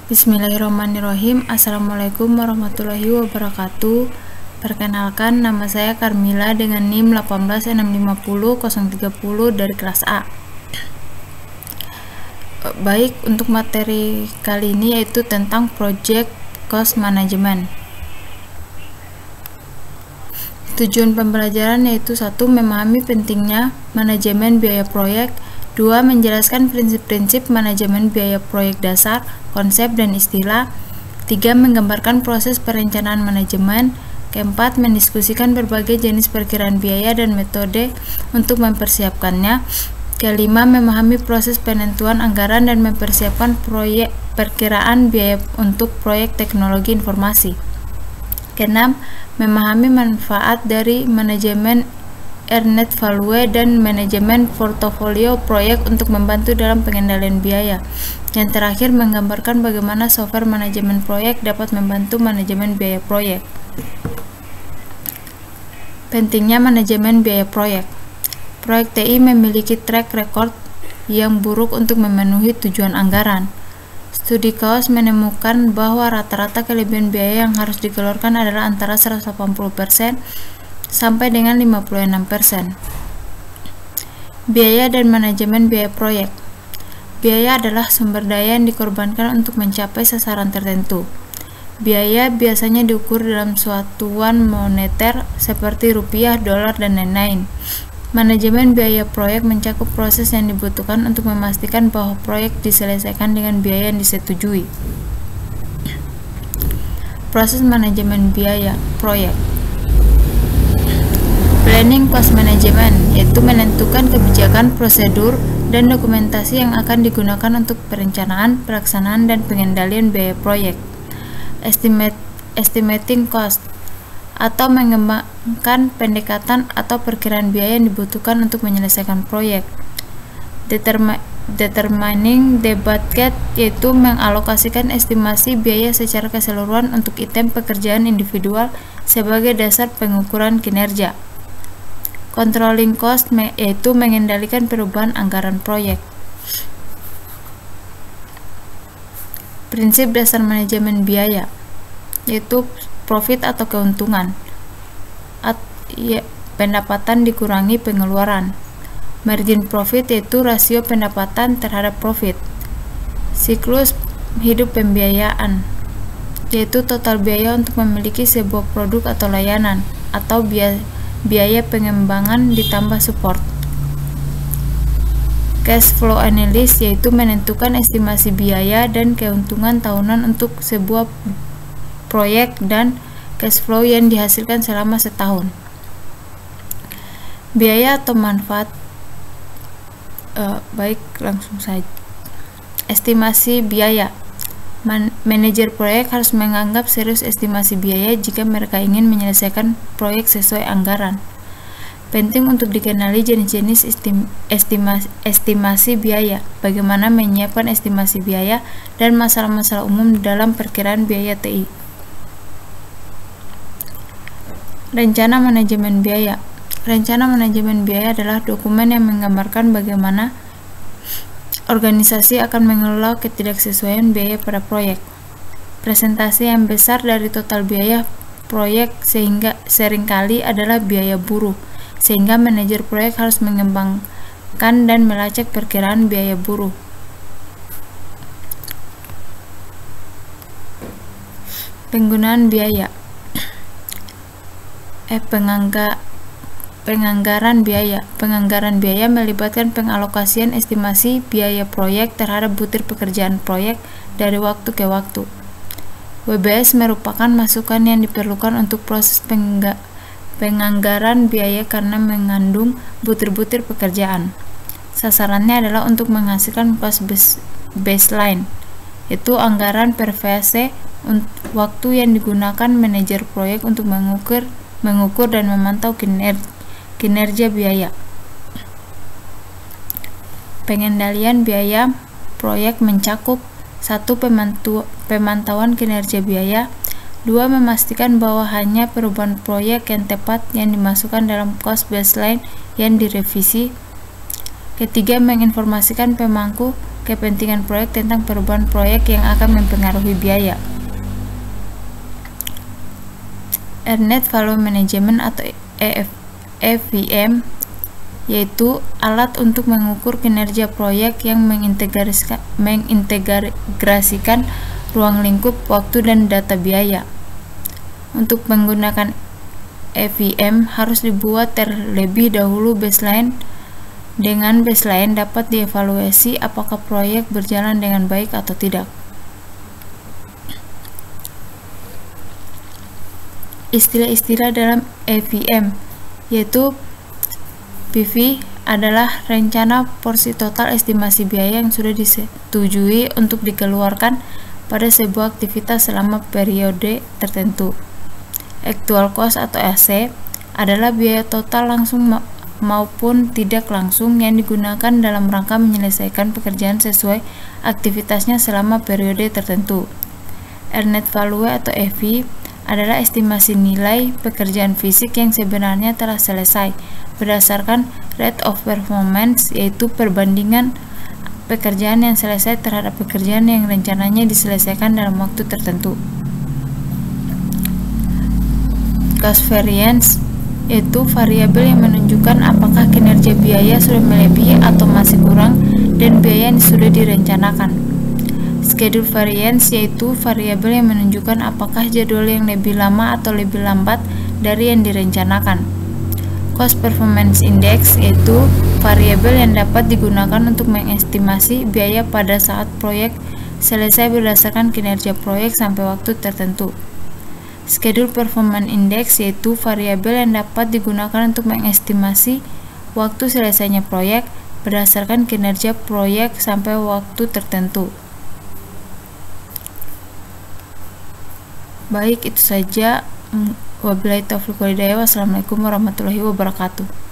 Bismillahirrahmanirrahim. Assalamualaikum warahmatullahi wabarakatuh. Perkenalkan, nama saya Carmila dengan NIM 18650-030 dari kelas A. Baik, untuk materi kali ini yaitu tentang Project Cost Management. Tujuan pembelajaran yaitu 1. Memahami pentingnya manajemen biaya proyek. 2. Menjelaskan prinsip-prinsip manajemen biaya proyek dasar, konsep dan istilah. 3. Menggambarkan proses perencanaan manajemen. Keempat, mendiskusikan berbagai jenis perkiraan biaya dan metode untuk mempersiapkannya. Kelima, memahami proses penentuan anggaran dan mempersiapkan proyek perkiraan biaya untuk proyek teknologi informasi. Keenam, memahami manfaat dari manajemen earned value dan manajemen portofolio proyek untuk membantu dalam pengendalian biaya. Yang terakhir, menggambarkan bagaimana software manajemen proyek dapat membantu manajemen biaya proyek. Pentingnya manajemen biaya proyek. Proyek TI memiliki track record yang buruk untuk memenuhi tujuan anggaran. Studi cost menemukan bahwa rata-rata kelebihan biaya yang harus dikeluarkan adalah antara 180% sampai dengan 56%. Biaya dan manajemen biaya proyek. Biaya adalah sumber daya yang dikorbankan untuk mencapai sasaran tertentu. Biaya biasanya diukur dalam satuan moneter seperti rupiah, dolar, dan lain-lain. Manajemen biaya proyek mencakup proses yang dibutuhkan untuk memastikan bahwa proyek diselesaikan dengan biaya yang disetujui. Proses manajemen biaya proyek. Planning cost management, yaitu menentukan kebijakan, prosedur, dan dokumentasi yang akan digunakan untuk perencanaan, pelaksanaan, dan pengendalian biaya proyek. Estimating cost, atau mengembangkan pendekatan atau perkiraan biaya yang dibutuhkan untuk menyelesaikan proyek. Determining the budget, yaitu mengalokasikan estimasi biaya secara keseluruhan untuk item pekerjaan individual sebagai dasar pengukuran kinerja. Controlling cost, yaitu mengendalikan perubahan anggaran proyek. Prinsip dasar manajemen biaya, yaitu profit atau keuntungan, pendapatan dikurangi pengeluaran. Margin profit, yaitu rasio pendapatan terhadap profit. Siklus hidup pembiayaan, yaitu total biaya untuk memiliki sebuah produk atau layanan, atau biaya pengembangan ditambah support. Cash flow analysis, yaitu menentukan estimasi biaya dan keuntungan tahunan untuk sebuah proyek dan cash flow yang dihasilkan selama setahun. Biaya atau manfaat. Baik, langsung saja. Estimasi biaya. Manajer proyek harus menganggap serius estimasi biaya jika mereka ingin menyelesaikan proyek sesuai anggaran. Penting untuk dikenali jenis-jenis estimasi biaya, bagaimana menyiapkan estimasi biaya, dan masalah-masalah umum dalam perkiraan biaya TI. Rencana manajemen biaya. Rencana manajemen biaya adalah dokumen yang menggambarkan bagaimana organisasi akan mengelola ketidaksesuaian biaya pada proyek. Presentasi yang besar dari total biaya proyek sehingga seringkali adalah biaya buruh, sehingga manajer proyek harus mengembangkan dan melacak perkiraan biaya buruh. Penggunaan biaya. Penganggaran biaya. Penganggaran biaya melibatkan pengalokasian estimasi biaya proyek terhadap butir pekerjaan proyek dari waktu ke waktu. WBS merupakan masukan yang diperlukan untuk proses penganggaran biaya karena mengandung butir-butir pekerjaan. Sasarannya adalah untuk menghasilkan cost baseline, yaitu anggaran per fase waktu yang digunakan manajer proyek untuk mengukur dan memantau kinerja biaya. Pengendalian biaya proyek mencakup 1. Pemantauan kinerja biaya. 2. Memastikan bahwa hanya perubahan proyek yang tepat yang dimasukkan dalam cost baseline yang direvisi. Ketiga, menginformasikan pemangku kepentingan proyek tentang perubahan proyek yang akan mempengaruhi biaya. Net Value Management atau EVM yaitu alat untuk mengukur kinerja proyek yang mengintegrasikan ruang lingkup, waktu, dan data biaya. Untuk menggunakan EVM harus dibuat terlebih dahulu baseline. Dengan baseline dapat dievaluasi apakah proyek berjalan dengan baik atau tidak. Istilah-istilah dalam EVM yaitu PV adalah rencana porsi total estimasi biaya yang sudah disetujui untuk dikeluarkan pada sebuah aktivitas selama periode tertentu. Actual cost atau AC adalah biaya total langsung maupun tidak langsung yang digunakan dalam rangka menyelesaikan pekerjaan sesuai aktivitasnya selama periode tertentu. Net Value atau EV adalah estimasi nilai pekerjaan fisik yang sebenarnya telah selesai berdasarkan rate of performance, yaitu perbandingan pekerjaan yang selesai terhadap pekerjaan yang rencananya diselesaikan dalam waktu tertentu. Cost variance yaitu variabel yang menunjukkan apakah kinerja biaya sudah melebihi atau masih kurang dan biaya yang sudah direncanakan. Schedule variance yaitu variabel yang menunjukkan apakah jadwal yang lebih lama atau lebih lambat dari yang direncanakan. Cost Performance Index yaitu variabel yang dapat digunakan untuk mengestimasi biaya pada saat proyek selesai berdasarkan kinerja proyek sampai waktu tertentu. Schedule Performance Index yaitu variabel yang dapat digunakan untuk mengestimasi waktu selesainya proyek berdasarkan kinerja proyek sampai waktu tertentu. Baik, itu saja. Wabillahi taufiq wal hidayah. Wassalamualaikum warahmatullahi wabarakatuh.